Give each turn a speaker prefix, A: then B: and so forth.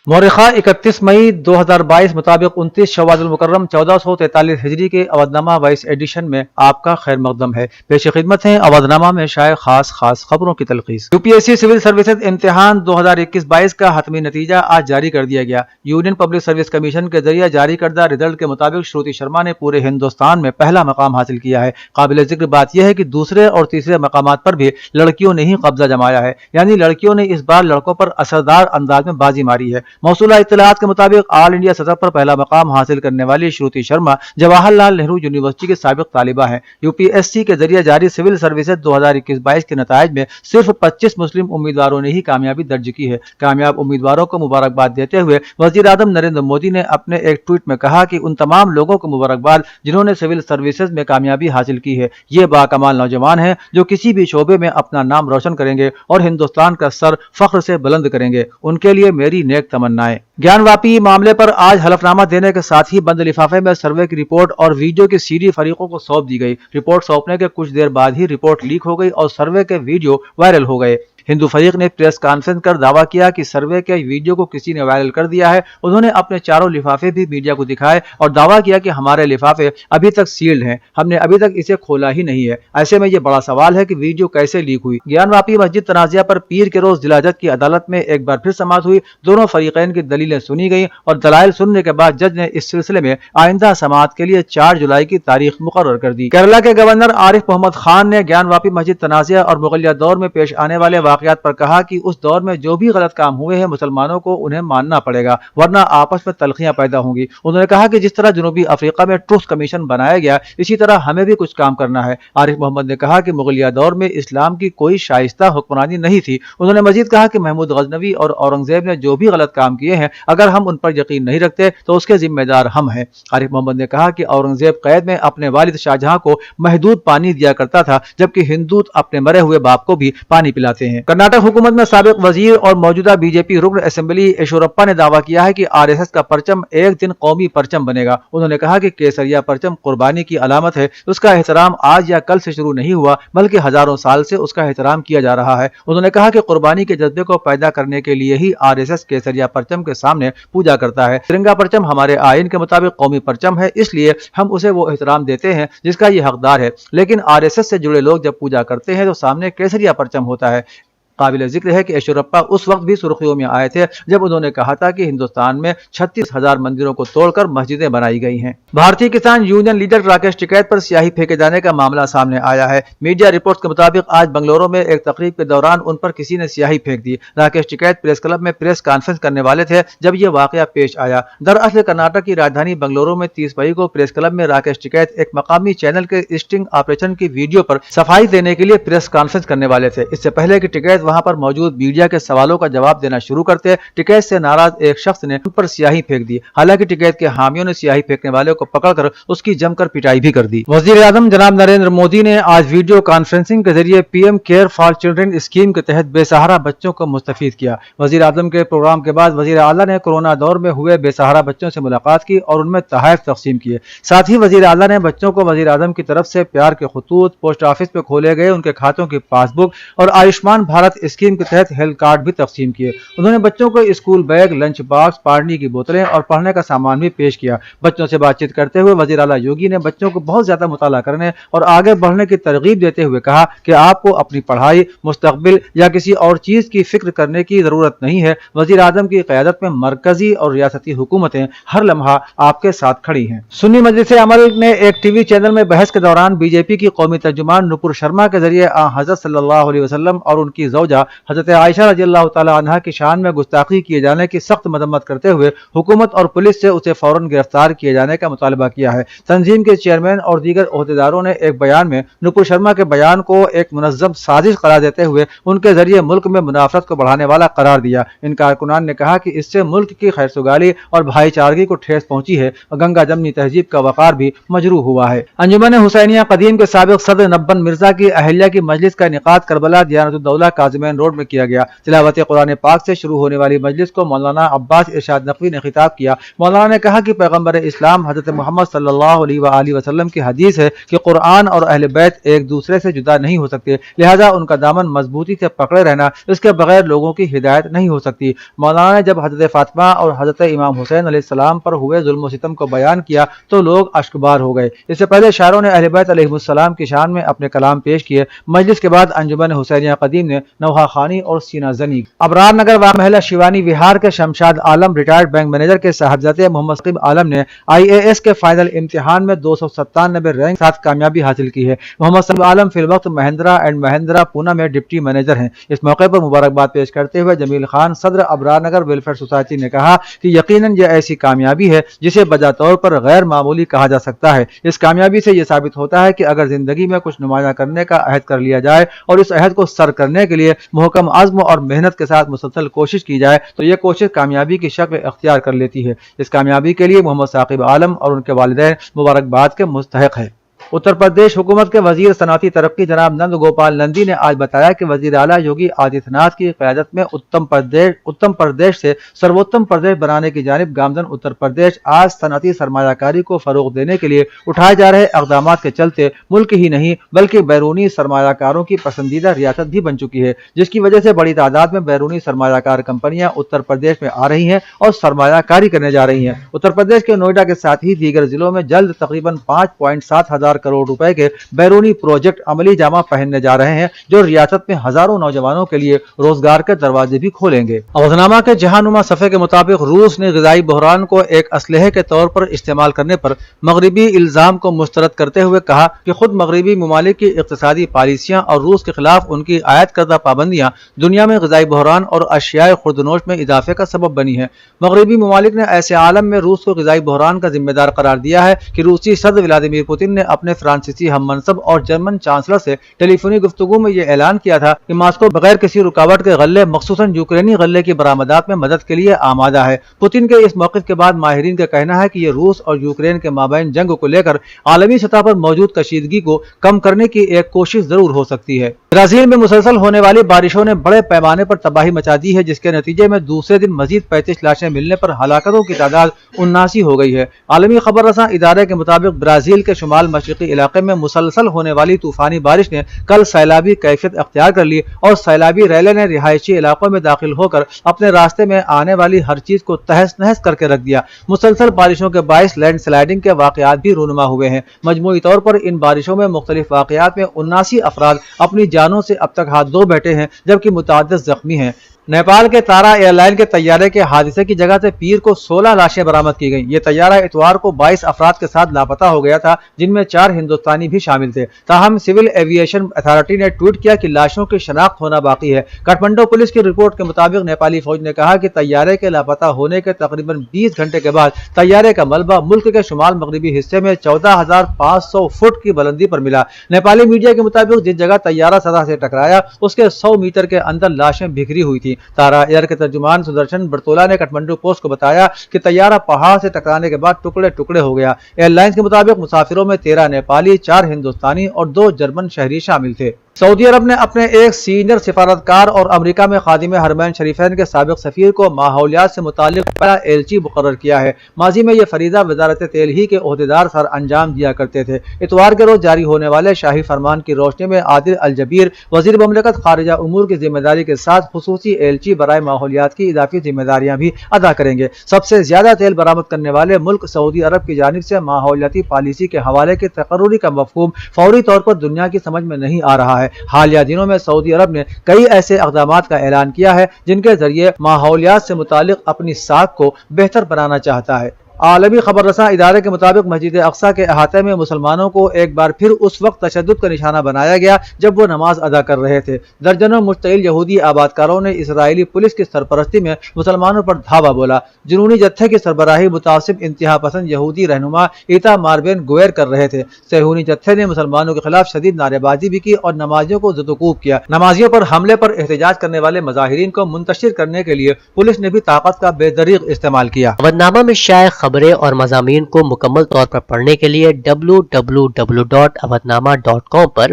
A: मौरख़ा 31 मई 2022 मुताबिक 29 शव्वाल मुकर्रम 1443 हिजरी के Avadhnama vice addition में आपका खैर मकदम है। पेश खिदमत है अवधनामा में शाये खास खबरों की तलखीस। यूपीएससी सिविल सर्विसेज इम्तिहान 2021-22 का हतमी नतीजा आज जारी कर दिया गया। यूनियन पब्लिक सर्विस कमीशन के जरिए जारी करदा रिजल्ट के मुताबिक श्रुति शर्मा ने पूरे हिंदुस्तान में पहला मकाम हासिल किया है। काबिल जिक्र बात यह है कि दूसरे और तीसरे मकामात पर भी लड़कियों ने ही कब्जा जमाया है, यानी लड़कियों ने इस बार लड़कों पर असरदार अंदाज में बाजी मारी है। मौसूला इत्तलात के मुताबिक ऑल इंडिया सतह पर पहला मकाम हासिल करने वाली श्रुति शर्मा जवाहरलाल नेहरू यूनिवर्सिटी के साबिक तालिबा हैं। यूपीएससी के जरिए जारी सिविल सर्विसेज 2021-22 के नताइज में सिर्फ 25 मुस्लिम उम्मीदवारों ने ही कामयाबी दर्ज की है। कामयाब उम्मीदवारों को मुबारकबाद देते हुए वजीर आजम नरेंद्र मोदी ने अपने एक ट्वीट में कहा कि उन तमाम लोगों को मुबारकबाद जिन्होंने सिविल सर्विसेज में कामयाबी हासिल की है। ये बाकमाल नौजवान हैं जो किसी भी शोबे में अपना नाम रोशन करेंगे और हिंदुस्तान का सर फख्र से बुलंद करेंगे। उनके लिए मेरी नेक तमन्नाएं। ज्ञानवापी मामले पर आज हलफनामा देने के साथ ही बंद लिफाफे में सर्वे की रिपोर्ट और वीडियो की सीडी फरीकों को सौंप दी गई। रिपोर्ट सौंपने के कुछ देर बाद ही रिपोर्ट लीक हो गई और सर्वे के वीडियो वायरल हो गए। हिंदू फरीक ने प्रेस कॉन्फ्रेंस कर दावा किया कि सर्वे के वीडियो को किसी ने वायरल कर दिया है। उन्होंने अपने चारों लिफाफे भी मीडिया को दिखाए और दावा किया कि हमारे लिफाफे अभी तक सील्ड हैं, हमने अभी तक इसे खोला ही नहीं है। ऐसे में ये बड़ा सवाल है कि वीडियो कैसे लीक हुई। ज्ञानवापी मस्जिद तनाज़िया पर पीर के रोज जिला जज की अदालत में एक बार फिर समाअत हुई। दोनों फरीकैन की दलीलें सुनी गई और दलाइल सुनने के बाद जज ने इस सिलसिले में आइंदा समाअत के लिए 4 जुलाई की तारीख मुकर्रर कर दी। केरला के गवर्नर आरिफ मोहम्मद खान ने ज्ञानवापी मस्जिद तनाज़िया और मुगलिया दौर में पेश आने वाले वाक़यात पर कहा कि उस दौर में जो भी गलत काम हुए हैं मुसलमानों को उन्हें मानना पड़ेगा, वरना आपस में तलखियां पैदा होंगी। उन्होंने कहा कि जिस तरह जनूबी अफ्रीका में ट्रुथ कमीशन बनाया गया, इसी तरह हमें भी कुछ काम करना है। आरिफ मोहम्मद ने कहा कि मुगलिया दौर में इस्लाम की कोई शाइस्ता हुक्मरानी नहीं थी। उन्होंने मजीद कहा कि महमूद गजनवी और औरंगजेब ने जो भी गलत काम किए हैं, अगर हम उन पर यकीन नहीं रखते तो उसके जिम्मेदार हम हैं। आरिफ मोहम्मद ने कहा कि औरंगजेब कैद में अपने वालिद शाहजहां को महदूद पानी दिया करता था, जबकि हिंदू अपने मरे हुए बाप को भी पानी पिलाते हैं। कर्नाटक हुकूमत में साबिक वजीर और मौजूदा बीजेपी रुकन असेंबली येशुरप्पा ने दावा किया है कि आरएसएस का परचम एक दिन कौमी परचम बनेगा। उन्होंने कहा कि केसरिया परचम कुर्बानी की अलामत है। उसका एहतराम आज या कल से शुरू नहीं हुआ, बल्कि हजारों साल से उसका एहतराम किया जा रहा है। उन्होंने कहा कि कुर्बानी के जज्बे को पैदा करने के लिए ही आरएसएस केसरिया परचम के सामने पूजा करता है। तिरंगा परचम हमारे आईन के मुताबिक कौमी परचम है, इसलिए हम उसे वो एहतराम देते हैं जिसका ये हकदार है। लेकिन आरएसएस से जुड़े लोग जब पूजा करते हैं तो सामने केसरिया परचम होता है। काबिल जिक्र है कि येशुरप्पा उस वक्त भी सुर्खियों में आए थे जब उन्होंने कहा था कि हिंदुस्तान में 36,000 मंदिरों को तोड़कर मस्जिदें बनाई गई हैं। भारतीय किसान यूनियन लीडर राकेश टिकैत पर स्याही फेंके जाने का मामला सामने आया है। मीडिया रिपोर्ट्स के मुताबिक आज बंगलुरु में एक तकरीब के दौरान उन पर किसी ने स्याही फेंक दी। राकेश टिकैत प्रेस क्लब में प्रेस कॉन्फ्रेंस करने वाले थे जब यह वाकया पेश आया। दरअसल कर्नाटक की राजधानी बंगलुरु में 30 मई को प्रेस क्लब में राकेश टिकैत एक मकामी चैनल के स्टिंग ऑपरेशन की वीडियो पर सफाई देने के लिए प्रेस कॉन्फ्रेंस करने वाले थे। इससे पहले कि टिकैत वहां पर मौजूद मीडिया के सवालों का जवाब देना शुरू करते, टिकैत से नाराज एक शख्स ने उन पर स्याही फेंक दी। हालांकि टिकैत के हामियों ने स्याही फेंकने वाले को पकड़कर उसकी जमकर पिटाई भी कर दी। वजीर आजम जनाब नरेंद्र मोदी ने आज वीडियो कॉन्फ्रेंसिंग के जरिए PM care for children scheme के तहत बेसहारा बच्चों को मुस्तफीद किया। वजीर आजम के प्रोग्राम के बाद वजीर आला ने कोरोना दौर में हुए बेसहारा बच्चों से मुलाकात की और उनमें तोहफे तकसीम किए। साथ ही वजीर आला ने बच्चों को वजीर आजम की तरफ से प्यार के खतूत, पोस्ट ऑफिस पे खोले गए उनके खातों की पासबुक और आयुष्मान भारत स्कीम के तहत हेल्थ कार्ड भी तकसीम किए। उन्होंने बच्चों को स्कूल बैग, लंच बॉक्स, पानी की बोतलें और पढ़ने का सामान भी पेश किया। बच्चों से बातचीत करते हुए वजीर आला योगी ने बच्चों को बहुत ज्यादा मुताला करने और आगे बढ़ने की तरगीब देते हुए कहा कि आपको अपनी पढ़ाई, मुस्तकबिल या किसी और चीज की फिक्र करने की जरूरत नहीं है। वजीर आजम की क़यादत में मरकजी और रियासती हुकूमतें हर लम्हा आपके साथ खड़ी हैं। सुन्नी मजलिस अमल ने एक टीवी चैनल में बहस के दौरान बीजेपी की कौमी तर्जुमान नुपुर शर्मा के जरिए हजरत सल्लल्लाहु अलैहि वसल्लम और उनकी ज़ौजा हजरत आयशा रज़ियल्लाहु ताला अन्हा की शान में गुस्ताखी किए जाने की सख्त मजम्मत करते हुए हुकूमत और पुलिस से उसे फौरन गिरफ्तार किए जाने का मुतालबा किया है। तंजीम के चेयरमैन और दीगर ओहदेदारों ने एक बयान में नुपुर शर्मा के बयान को एक मुनज़्ज़म साजिश करार देते हुए उनके जरिए मुल्क में मुनाफरत को बढ़ाने वाला करार दिया। इन कारकुनान ने कहा कि इससे मुल्क की खैरसुगाली और भाईचारगी को ठेस पहुंची है और गंगा जमनी तहजीब का वक़ार भी मजरूह हुआ है। अंजुमन हुसैनिया कदीम के साबिक सदर नब्बन मिर्जा की अहल्या की मजलिस का इनेकाद करबला दियानतुद्दौला काज़ी काज़िमैन रोड में किया गया। तिलावत कुरान पाक से शुरू होने वाली मजलिस को मौलाना अब्बास इरशाद नकवी ने खिताब किया। मौलाना ने कहा कि पैगम्बर इस्लाम हज़रत मोहम्मद सल्लल्लाहु अलैहि वसल्लम की हदीस है कि कुरान और अहले बैत एक दूसरे से जुदा नहीं हो सकते, लिहाजा उनका दामन मजबूती से पकड़े रहना, इसके बगैर लोगों की हिदायत नहीं हो सकती। मौलाना ने जब हज़रत फातिमा और हज़रत इमाम हुसैन अलैहिस्सलाम पर हुए जुल्म सितम को बयान किया तो लोग अश्कबार हो गए। इससे पहले शायरों ने अहले बैत अलैहिमुस्सलाम की शान में अपने कलाम पेश किए। मजलिस के बाद अंजुमन हुसैनिया कदीम ने नौहा खानी और सीना जनी अबरार नगर व महला शिवानी विहार के शमशाद आलम रिटायर्ड बैंक मैनेजर के साहबजादे मोहम्मद सकीब आलम ने IAS के फाइनल इम्तिहान में 297 रैंक साथ कामयाबी हासिल की है। मोहम्मद सकीब आलम फिलवक्त महिंद्रा एंड महिंद्रा पूना में डिप्टी मैनेजर हैं। इस मौके पर मुबारकबाद पेश करते हुए जमील खान सदर अबरार नगर वेलफेयर सोसाइटी ने कहा कि यकीनन यह ऐसी कामयाबी है जिसे बजातौर पर गैर मामूली कहा जा सकता है। इस कामयाबी से यह साबित होता है कि अगर जिंदगी में कुछ नुमाया करने का अहद कर लिया जाए और इस अहद को सर करने के लिए मुहकम अज़्म और मेहनत के साथ मुसलसल कोशिश की जाए तो यह कोशिश कामयाबी की शक्ल इख्तियार कर लेती है। इस कामयाबी के लिए मोहम्मद साकिब आलम और उनके वालिदैन मुबारकबाद के मुस्तहिक है। उत्तर प्रदेश हुकूमत के वजीर सनाती तरक्की जनाब नंद गोपाल नंदी ने आज बताया कि वजीर आला योगी आदित्यनाथ की क़यादत में उत्तम प्रदेश से सर्वोत्तम प्रदेश बनाने की जानिब गामजन उत्तर प्रदेश आज सनाती सरमायाकारी को फरोग देने के लिए उठाए जा रहे इक़दामात के चलते मुल्क ही नहीं बल्कि बैरूनी सरमायाकारों की पसंदीदा रियासत भी बन चुकी है, जिसकी वजह से बड़ी तादाद में बैरूनी सरमायाकार कंपनियां उत्तर प्रदेश में आ रही हैं और सरमायाकारी करने जा रही हैं। उत्तर प्रदेश के नोएडा के साथ ही दीगर जिलों में जल्द तकरीबन 5.7 हजार करोड़ रुपए के बैरूनी प्रोजेक्ट अमली जामा पहनने जा रहे हैं, जो रियासत में हजारों नौजवानों के लिए रोजगार के दरवाजे भी खोलेंगे। अवधनामा के जहानुमा सफ़े के मुताबिक रूस ने ग़िज़ाई बहरान को एक असलहे के तौर पर इस्तेमाल करने पर मगरबी इल्जाम को मुस्तरद करते हुए कहा कि खुद मगरबी ममालिक की इक़्तिसादी पॉलिसियां और रूस के खिलाफ उनकी आयद करदा पाबंदियां दुनिया में ग़िज़ाई बहरान और अशियाए खुर्दनोश में इजाफे का सबब बनी है। मगरबी ममालिक ने ऐसे आलम में रूस को ग़िज़ाई बहरान का जिम्मेदार करार दिया है कि रूसी सदर व्लादिमीर पुतिन ने अपने फ्रांसीसी हम मनसब और जर्मन चांसलर से टेलीफोनी गुफ्तगू में यह ऐलान किया था कि मास्को बगैर किसी रुकावट के गल्ले मखसूसन यूक्रेनी गल्ले की बरामदात में मदद के लिए आमादा है। पुतिन के इस मौक़िफ़ के बाद माहिरीन का कहना है कि यह रूस और यूक्रेन के माबैन जंग को लेकर आलमी सतह पर मौजूद कशीदगी को कम करने की एक कोशिश जरूर हो सकती है। ब्राजील में मुसलसल होने वाली बारिशों ने बड़े पैमाने पर तबाही मचा दी है, जिसके नतीजे में दूसरे दिन मजीद 35 लाशें मिलने पर हलाकतों की तादाद 79 हो गई है। आलमी खबर रसां इदारे के मुताबिक ब्राजील के शुमाल मशरकी इलाके में मुसलसल होने वाली तूफानी बारिश ने कल सैलाबी कैफियत अख्तियार कर ली और सैलाबी रैले ने रिहायशी इलाकों में दाखिल होकर अपने रास्ते में आने वाली हर चीज को तहस नहस करके रख दिया। मुसलसल बारिशों के बायस लैंड स्लाइडिंग के वाकयात भी रूनुमा हुए हैं। मजमूई तौर पर इन बारिशों में मुख्तलिफ वाकयात में 79 अफराद अपनी जानों से अब तक हाथ धो बैठे हैं, जबकि मुतअद्दिद जख्मी हैं। नेपाल के तारा एयरलाइन के तैयारे के हादसे की जगह से पीर को 16 लाशें बरामद की गईं। ये तैयारा इतवार को 22 अफराद के साथ लापता हो गया था, जिनमें 4 हिंदुस्तानी भी शामिल थे। ताहम सिविल एविएशन अथॉरिटी ने ट्वीट किया कि लाशों की शनाख्त होना बाकी है। काठमांडू पुलिस की रिपोर्ट के मुताबिक नेपाली फौज ने कहा कि तैयारे के लापता होने के तकरीबन 20 घंटे के बाद तैयारे का मलबा मुल्क के शुमाल मगरबी हिस्से में 14,500 फुट की बुलंदी पर मिला। नेपाली मीडिया के मुताबिक जिस जगह तैयारा सतह से टकराया उसके 100 मीटर के अंदर लाशें बिखरी हुई थी। तारा एयर के तर्जुमान सुदर्शन बर्तोला ने काठमांडू पोस्ट को बताया कि तैयारा पहाड़ से टकराने के बाद टुकड़े टुकड़े हो गया। एयरलाइंस के मुताबिक मुसाफिरों में 13 नेपाली, 4 हिंदुस्तानी और 2 जर्मन शहरी शामिल थे। सऊदी अरब ने अपने एक सीनियर सिफारतकार और अमेरिका में खादिम हरमैन शरीफैन के साबिक सफीर को माहौलियात से मुताल्लिक पहला एलची मुकर्रर किया है। माजी में यह फरीदा वजारत तेल ही के ओहदेदार सर अंजाम दिया करते थे। इतवार के रोज जारी होने वाले शाही फरमान की रोशनी में आदिल अल जबीर वजीर ममलकत खारिजा उमूर की जिम्मेदारी के साथ खुसूसी एलची बराए माहौलियात की इजाफी जिम्मेदारियां भी अदा करेंगे। सबसे ज्यादा तेल बरामद करने वाले मुल्क सऊदी अरब की जानिब से माहौलियाती पॉलिसी के हवाले के तकर्रुरी का मफहूम फौरी तौर पर दुनिया की समझ में नहीं आ रहा है। हालिया दिनों में सऊदी अरब ने कई ऐसे इक़दामात का ऐलान किया है जिनके जरिए माहौलियात से मुतालिक अपनी साख को बेहतर बनाना चाहता है। आलमी खबर रसां इदारे के मुताबिक मस्जिद अक्सा के अहाते में मुसलमानों को एक बार फिर उस वक्त तशद्दुद का निशाना बनाया गया जब वो नमाज अदा कर रहे थे। दर्जनों मुश्तइल यहूदी आबादकारों ने इसराइली पुलिस की सरपरस्ती में मुसलमानों पर धावा बोला। जुनूनी जत्थे की सरबराही मुतासिब इंतहा पसंद यहूदी रहनुमा ईता मारबेन गुएर कर रहे थे। सेहूनी जत्थे ने मुसलमानों के खिलाफ शदीद नारेबाजी भी की और नमाजियों को ज़ुदुकूब किया। नमाजियों पर हमले पर एहतजाज करने वाले मज़ाहिरीन को मुंतशिर करने के लिए पुलिस ने भी ताकत का बेदरीग इस्तेमाल किया।
B: अवधनामा में शाये खबरें और मज़ामीन को मुकम्मल तौर पर पढ़ने के लिए www.awadnama.com पर